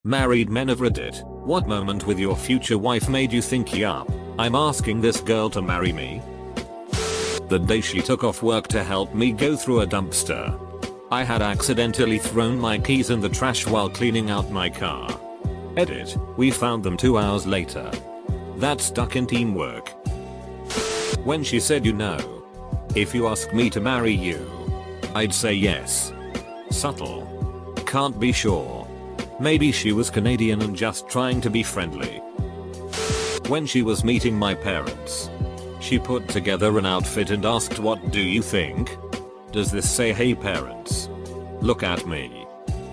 Married men of Reddit, what moment with your future wife made you think yup, I'm asking this girl to marry me? The day she took off work to help me go through a dumpster. I had accidentally thrown my keys in the trash while cleaning out my car. Edit, we found them 2 hours later. That's stuck in teamwork. When she said if you ask me to marry you, I'd say yes. Subtle. Can't be sure. Maybe she was Canadian and just trying to be friendly. When she was meeting my parents, she put together an outfit and asked, what do you think? Does this say hey parents? Look at me.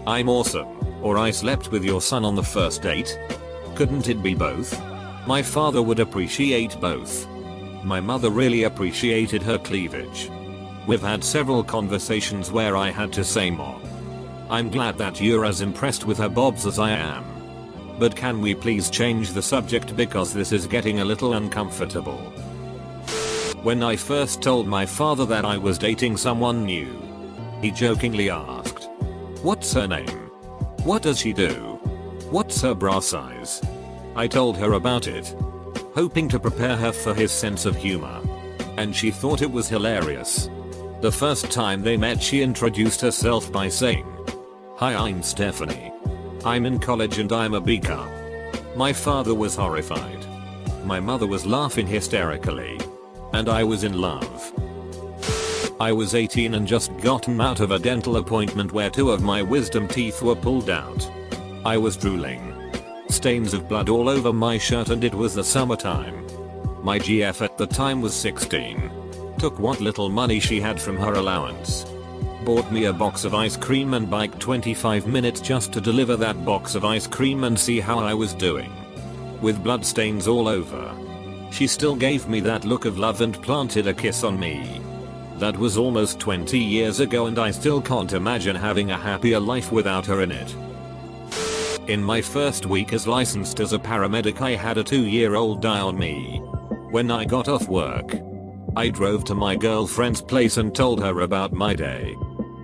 I'm awesome. Or I slept with your son on the first date? Couldn't it be both? My father would appreciate both. My mother really appreciated her cleavage. We've had several conversations where I had to say more. I'm glad that you're as impressed with her bobs as I am. But can we please change the subject because this is getting a little uncomfortable. When I first told my father that I was dating someone new, he jokingly asked, "What's her name? What does she do? What's her bra size?" I told her about it, hoping to prepare her for his sense of humor. And she thought it was hilarious. The first time they met, she introduced herself by saying, "Hi, I'm Stephanie. I'm in college and I'm a B cup." My father was horrified. My mother was laughing hysterically. And I was in love. I was 18 and just gotten out of a dental appointment where 2 of my wisdom teeth were pulled out. I was drooling. Stains of blood all over my shirt, and it was the summertime. My GF at the time was 16. Took what little money she had from her allowance. Bought me a box of ice cream and biked 25 minutes just to deliver that box of ice cream and see how I was doing. With blood stains all over. She still gave me that look of love and planted a kiss on me. That was almost 20 years ago and I still can't imagine having a happier life without her in it. In my first week as licensed as a paramedic, I had a 2-year-old die on me. When I got off work, I drove to my girlfriend's place and told her about my day.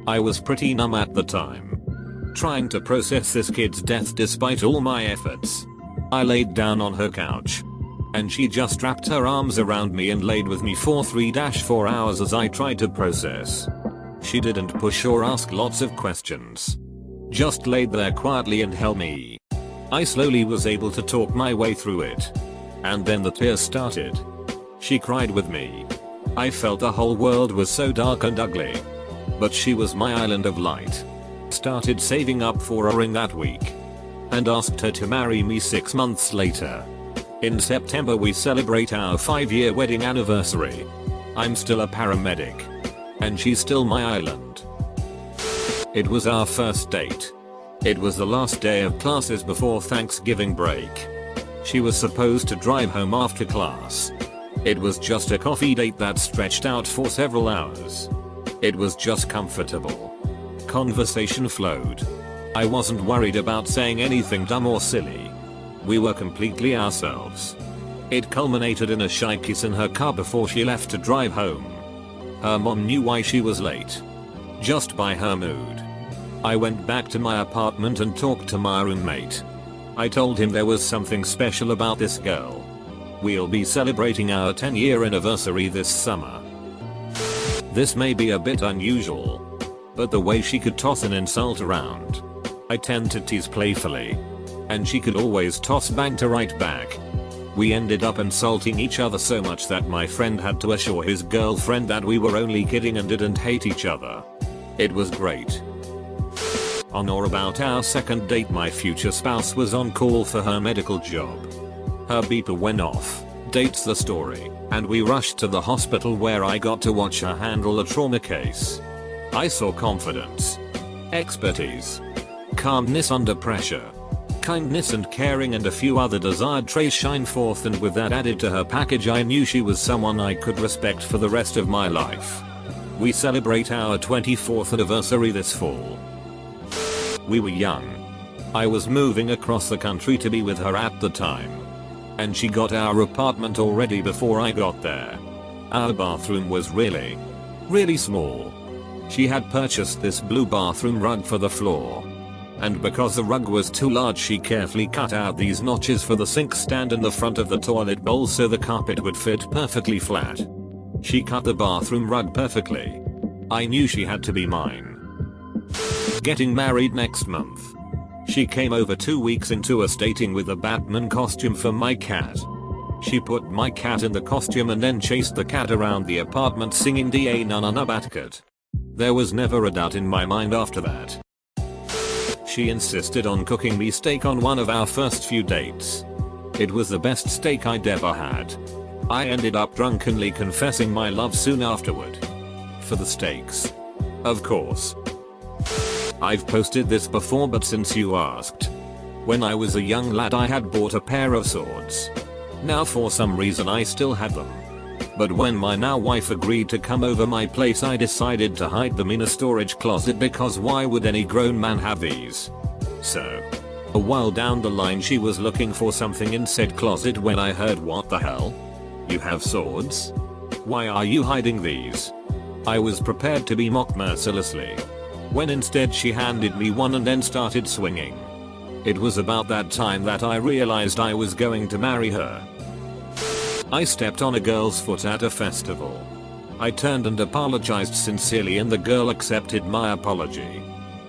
I was pretty numb at the time, trying to process this kid's death despite all my efforts. I laid down on her couch, and she just wrapped her arms around me and laid with me for 3-4 hours as I tried to process. She didn't push or ask lots of questions. Just laid there quietly and held me. I slowly was able to talk my way through it. And then the tears started. She cried with me. I felt the whole world was so dark and ugly. But she was my island of light. Started saving up for a ring that week. And asked her to marry me 6 months later. In September we celebrate our 5-year wedding anniversary. I'm still a paramedic. And she's still my island. It was our first date. It was the last day of classes before Thanksgiving break. She was supposed to drive home after class. It was just a coffee date that stretched out for several hours. It was just comfortable. Conversation flowed. I wasn't worried about saying anything dumb or silly. We were completely ourselves. It culminated in a shy kiss in her car before she left to drive home. Her mom knew why she was late. Just by her mood. I went back to my apartment and talked to my roommate. I told him there was something special about this girl. We'll be celebrating our 10-year anniversary this summer. This may be a bit unusual, but the way she could toss an insult around. I tend to tease playfully. And she could always toss banter right back. We ended up insulting each other so much that my friend had to assure his girlfriend that we were only kidding and didn't hate each other. It was great. On or about our second date, my future spouse was on call for her medical job. Her beeper went off, dates the story, and we rushed to the hospital where I got to watch her handle a trauma case. I saw confidence, expertise, calmness under pressure, kindness and caring, and a few other desired traits shine forth, and with that added to her package, I knew she was someone I could respect for the rest of my life. We celebrate our 24th anniversary this fall. We were young. I was moving across the country to be with her at the time. And she got our apartment already before I got there. Our bathroom was really small. She had purchased this blue bathroom rug for the floor. And because the rug was too large, she carefully cut out these notches for the sink stand and the front of the toilet bowl so the carpet would fit perfectly flat. She cut the bathroom rug perfectly. I knew she had to be mine. Getting married next month. She came over 2 weeks into us dating with a Batman costume for my cat. She put my cat in the costume and then chased the cat around the apartment singing Da na na na Batcat. There was never a doubt in my mind after that. She insisted on cooking me steak on one of our first few dates. It was the best steak I'd ever had. I ended up drunkenly confessing my love soon afterward. For the steaks. Of course. I've posted this before, but since you asked. When I was a young lad I had bought a pair of swords. Now for some reason I still had them. But when my now wife agreed to come over my place I decided to hide them in a storage closet because why would any grown man have these? So. A while down the line she was looking for something in said closet when I heard, "What the hell? You have swords? Why are you hiding these?" I was prepared to be mocked mercilessly. When instead she handed me one and then started swinging. It was about that time that I realized I was going to marry her. I stepped on a girl's foot at a festival. I turned and apologized sincerely and the girl accepted my apology.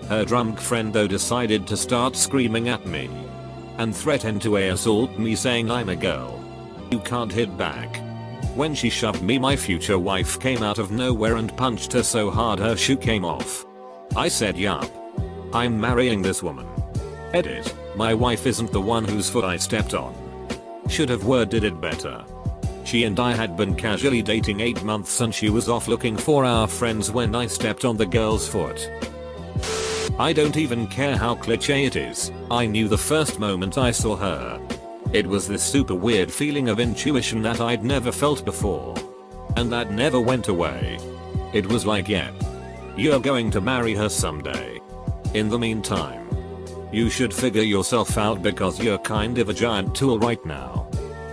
Her drunk friend though decided to start screaming at me and threatened to assault me saying I'm a girl. You can't hit back. When she shoved me, my future wife came out of nowhere and punched her so hard her shoe came off. I said yup. I'm marrying this woman. Edit. My wife isn't the one whose foot I stepped on. Should have worded it better. She and I had been casually dating 8 months and she was off looking for our friends when I stepped on the girl's foot. I don't even care how cliche it is, I knew the first moment I saw her. It was this super weird feeling of intuition that I'd never felt before. And that never went away. It was like, yep. You're going to marry her someday. In the meantime, you should figure yourself out because you're kind of a giant tool right now.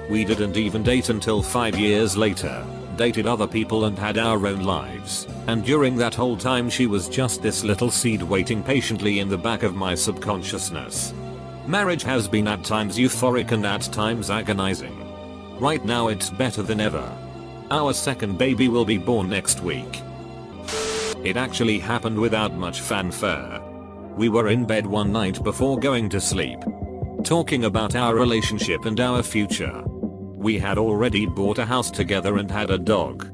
We didn't even date until 5 years later, dated other people and had our own lives, and during that whole time she was just this little seed waiting patiently in the back of my subconsciousness. Marriage has been at times euphoric and at times agonizing. Right now it's better than ever. Our second baby will be born next week. It actually happened without much fanfare. We were in bed one night before going to sleep, talking about our relationship and our future. We had already bought a house together and had a dog.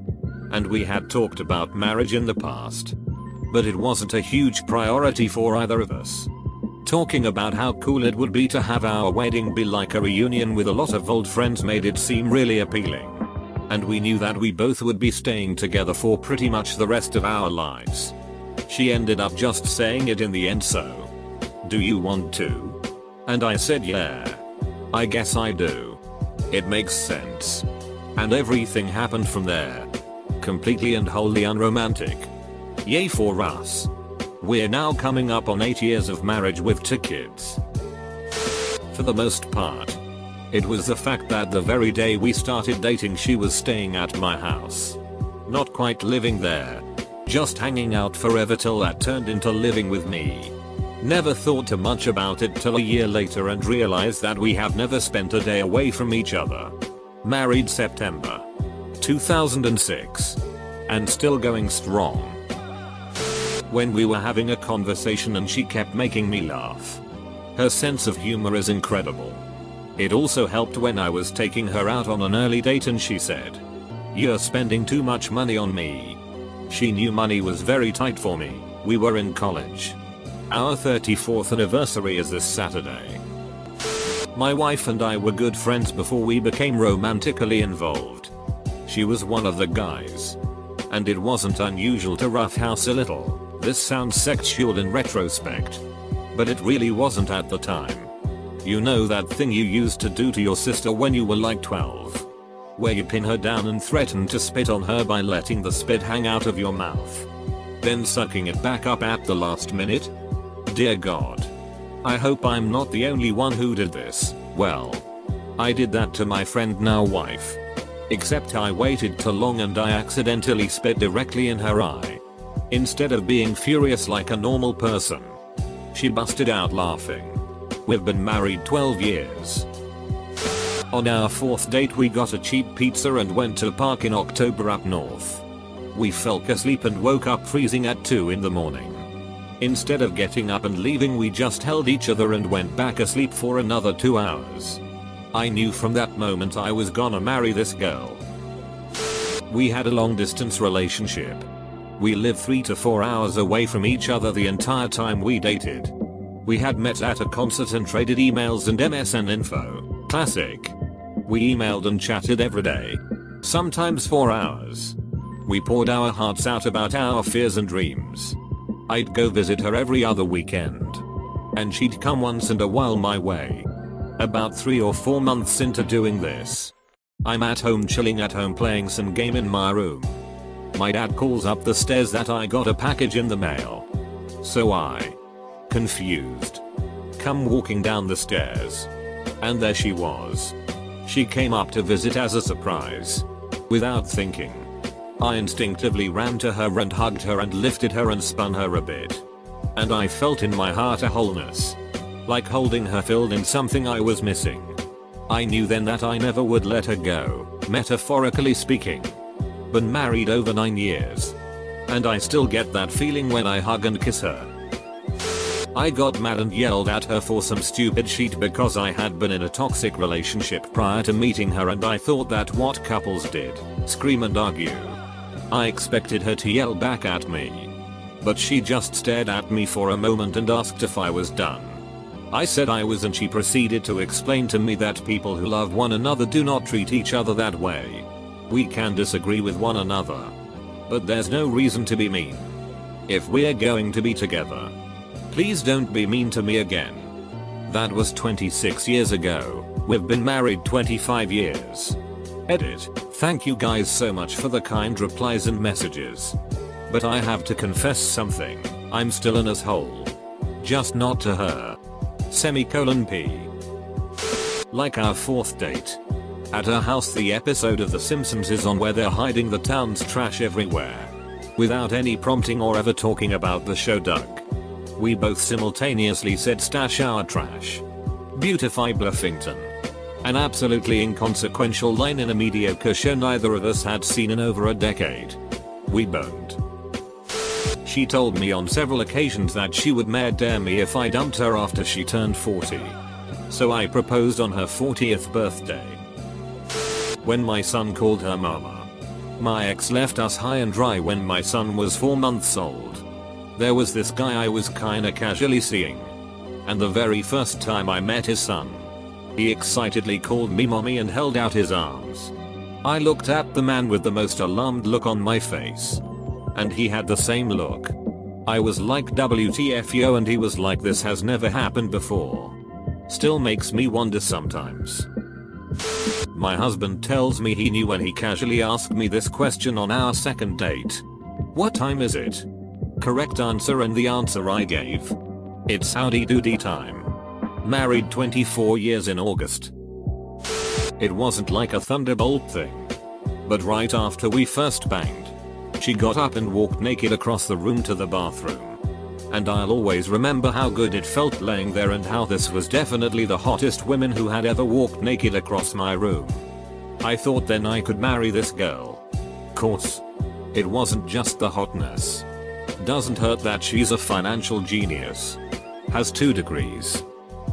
And we had talked about marriage in the past. But it wasn't a huge priority for either of us. Talking about how cool it would be to have our wedding be like a reunion with a lot of old friends made it seem really appealing. And we knew that we both would be staying together for pretty much the rest of our lives. She ended up just saying it in the end, so. Do you want to? And I said yeah. I guess I do. It makes sense. And everything happened from there. Completely and wholly unromantic. Yay for us. We're now coming up on 8 years of marriage with 2 kids. For the most part, it was the fact that the very day we started dating she was staying at my house. Not quite living there. Just hanging out forever till that turned into living with me. Never thought too much about it till a year later and realized that we have never spent a day away from each other. Married September 2006. And still going strong. When we were having a conversation and she kept making me laugh. Her sense of humor is incredible. It also helped when I was taking her out on an early date and she said, "You're spending too much money on me." She knew money was very tight for me. We were in college. Our 34th anniversary is this Saturday. My wife and I were good friends before we became romantically involved. She was one of the guys. And it wasn't unusual to roughhouse a little. This sounds sexual in retrospect. But it really wasn't at the time. You know that thing you used to do to your sister when you were like 12? Where you pin her down and threaten to spit on her by letting the spit hang out of your mouth. Then sucking it back up at the last minute? Dear God. I hope I'm not the only one who did this. Well, I did that to my friend now wife. Except I waited too long and I accidentally spit directly in her eye. Instead of being furious like a normal person. She busted out laughing. We've been married 12 years. On our 4th date we got a cheap pizza and went to a park in October up north. We fell asleep and woke up freezing at 2 in the morning. Instead of getting up and leaving, we just held each other and went back asleep for another 2 hours. I knew from that moment I was gonna marry this girl. We had a long distance relationship. We lived 3 to 4 hours away from each other the entire time we dated. We had met at a concert and traded emails and MSN info. Classic. We emailed and chatted every day. Sometimes for hours. We poured our hearts out about our fears and dreams. I'd go visit her every other weekend. And she'd come once in a while my way. About 3 or 4 months into doing this, I'm at home chilling at home playing some game in my room. My dad calls up the stairs that I got a package in the mail. So I, confused, come walking down the stairs. And there she was. She came up to visit as a surprise. Without thinking, I instinctively ran to her and hugged her and lifted her and spun her a bit. And I felt in my heart a wholeness. Like holding her filled in something I was missing. I knew then that I never would let her go, metaphorically speaking. Been married over 9 years. And I still get that feeling when I hug and kiss her. I got mad and yelled at her for some stupid shit because I had been in a toxic relationship prior to meeting her and I thought that what couples did, scream and argue. I expected her to yell back at me. But she just stared at me for a moment and asked if I was done. I said I was and she proceeded to explain to me that people who love one another do not treat each other that way. We can disagree with one another. But there's no reason to be mean. If we're going to be together, please don't be mean to me again. That was 26 years ago. We've been married 25 years. Edit. Thank you guys so much for the kind replies and messages. But I have to confess something. I'm still an asshole. Just not to her. P. Like our 4th date. At her house, the episode of The Simpsons is on where they're hiding the town's trash everywhere. Without any prompting or ever talking about the show Doug. We both simultaneously said stash our trash. Beautify Bluffington. An absolutely inconsequential line in a mediocre show neither of us had seen in over a decade. We boned. She told me on several occasions that she would dare me if I dumped her after she turned 40. So I proposed on her 40th birthday. When my son called her mama. My ex left us high and dry when my son was 4 months old. There was this guy I was kinda casually seeing. And the very first time I met his son, he excitedly called me mommy and held out his arms. I looked at the man with the most alarmed look on my face. And he had the same look. I was like WTF yo, and he was like this has never happened before. Still makes me wonder sometimes. My husband tells me he knew when he casually asked me this question on our 2nd date. What time is it? Correct answer, and the answer I gave. It's howdy doody time. Married 24 years in August. It wasn't like a thunderbolt thing. But right after we first banged, she got up and walked naked across the room to the bathroom. And I'll always remember how good it felt laying there and how this was definitely the hottest woman who had ever walked naked across my room. I thought then I could marry this girl. Course. It wasn't just the hotness. Doesn't hurt that she's a financial genius. Has 2 degrees.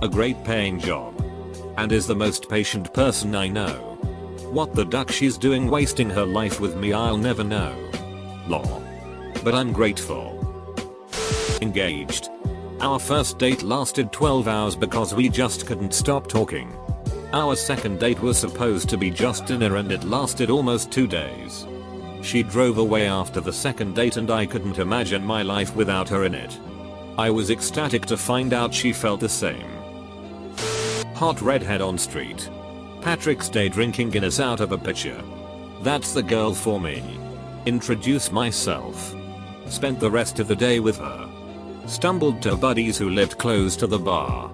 A great paying job. And is the most patient person I know. What the duck she's doing wasting her life with me I'll never know. Lol. But I'm grateful. Engaged. Our first date lasted 12 hours because we just couldn't stop talking. Our second date was supposed to be just dinner and it lasted almost 2 days. She drove away after the second date and I couldn't imagine my life without her in it. I was ecstatic to find out she felt the same. Hot redhead on street. Patrick's Day drinking Guinness out of a pitcher. That's the girl for me. Introduce myself. Spent the rest of the day with her. Stumbled to buddies who lived close to the bar.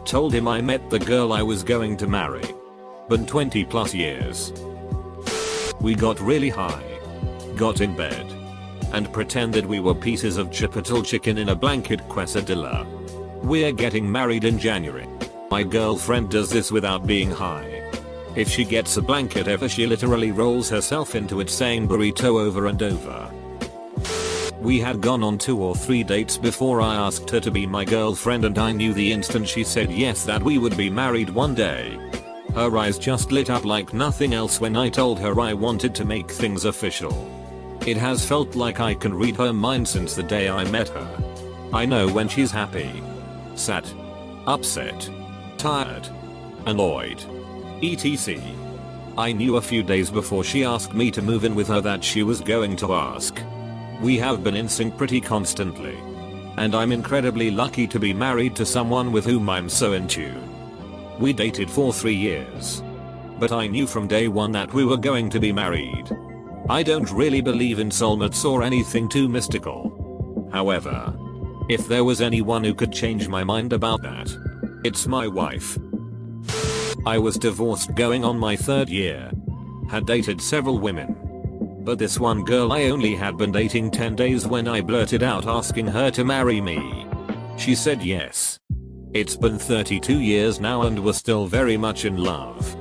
Told him I met the girl I was going to marry. Been 20 plus years. We got really high. Got in bed. And pretended we were pieces of chipotle chicken in a blanket quesadilla. We're getting married in January. My girlfriend does this without being high. If she gets a blanket ever, she literally rolls herself into it saying burrito over and over. We had gone on 2 or 3 dates before I asked her to be my girlfriend, and I knew the instant she said yes that we would be married one day. Her eyes just lit up like nothing else when I told her I wanted to make things official. It has felt like I can read her mind since the day I met her. I know when she's happy, sad, upset, tired, annoyed, etc. I knew a few days before she asked me to move in with her that she was going to ask. We have been in sync pretty constantly. And I'm incredibly lucky to be married to someone with whom I'm so in tune. We dated for 3 years. But I knew from day one that we were going to be married. I don't really believe in soulmates or anything too mystical. However, if there was anyone who could change my mind about that, it's my wife. I was divorced going on my 3rd year. Had dated several women. But this one girl I only had been dating 10 days when I blurted out asking her to marry me. She said yes. It's been 32 years now and we're still very much in love.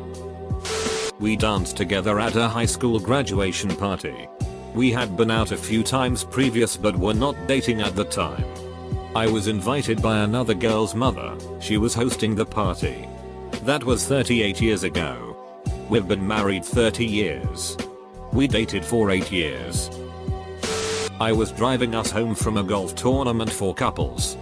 We danced together at a high school graduation party. We had been out a few times previous but were not dating at the time. I was invited by another girl's mother. She was hosting the party. That was 38 years ago. We've been married 30 years. We dated for 8 years. I was driving us home from a golf tournament for couples.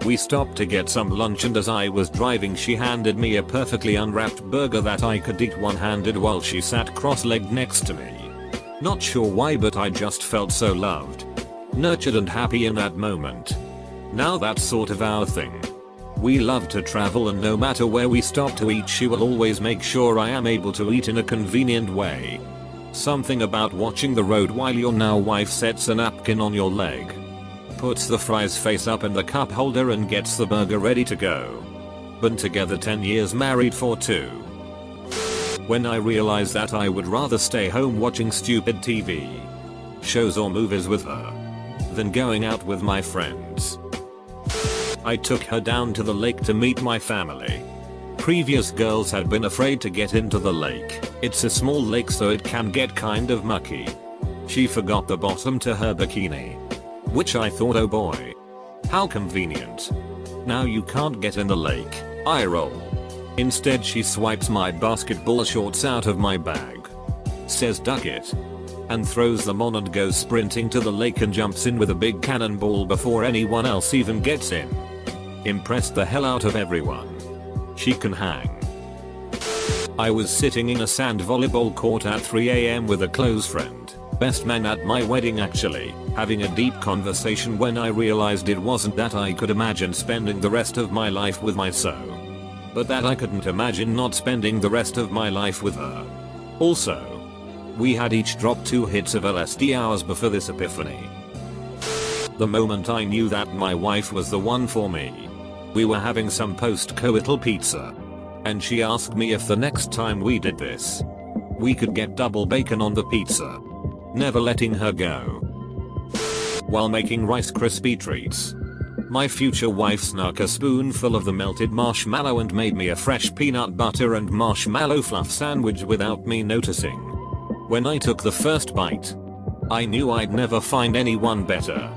We stopped to get some lunch, and as I was driving she handed me a perfectly unwrapped burger that I could eat one-handed while she sat cross-legged next to me. Not sure why, but I just felt so loved, nurtured and happy in that moment. Now that's sort of our thing. We love to travel, and no matter where we stop to eat she will always make sure I am able to eat in a convenient way. Something about watching the road while your now wife sets a napkin on your leg, puts the fries face up in the cup holder and gets the burger ready to go. Been together 10 years, married for 2. When I realized that I would rather stay home watching stupid TV shows or movies with her than going out with my friends, I took her down to the lake to meet my family. Previous girls had been afraid to get into the lake. It's a small lake so it can get kind of mucky. She forgot the bottom to her bikini, which I thought, oh boy, how convenient. Now you can't get in the lake. I roll. Instead she swipes my basketball shorts out of my bag, says duck it, and throws them on and goes sprinting to the lake and jumps in with a big cannonball before anyone else even gets in. Impressed the hell out of everyone. She can hang. I was sitting in a sand volleyball court at 3 AM with a close friend, best man at my wedding actually, having a deep conversation when I realized it wasn't that I could imagine spending the rest of my life with my so, but that I couldn't imagine not spending the rest of my life with her. Also, we had each dropped 2 hits of LSD hours before this epiphany. The moment I knew that my wife was the one for me, we were having some post-coital pizza, and she asked me if the next time we did this, we could get double bacon on the pizza. Never letting her go. While making Rice Krispie treats, my future wife snuck a spoonful of the melted marshmallow and made me a fresh peanut butter and marshmallow fluff sandwich without me noticing. When I took the first bite, I knew I'd never find anyone better.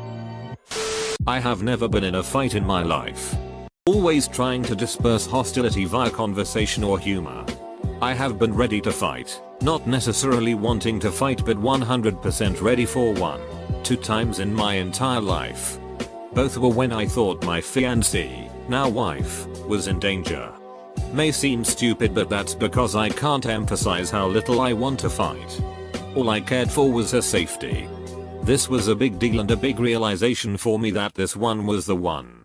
I have never been in a fight in my life. Always trying to disperse hostility via conversation or humor. I have been ready to fight, not necessarily wanting to fight but 100% ready for one. 2 times in my entire life. Both were when I thought my fiancée, now wife, was in danger. May seem stupid but that's because I can't emphasize how little I want to fight. All I cared for was her safety. This was a big deal and a big realization for me that this one was the one.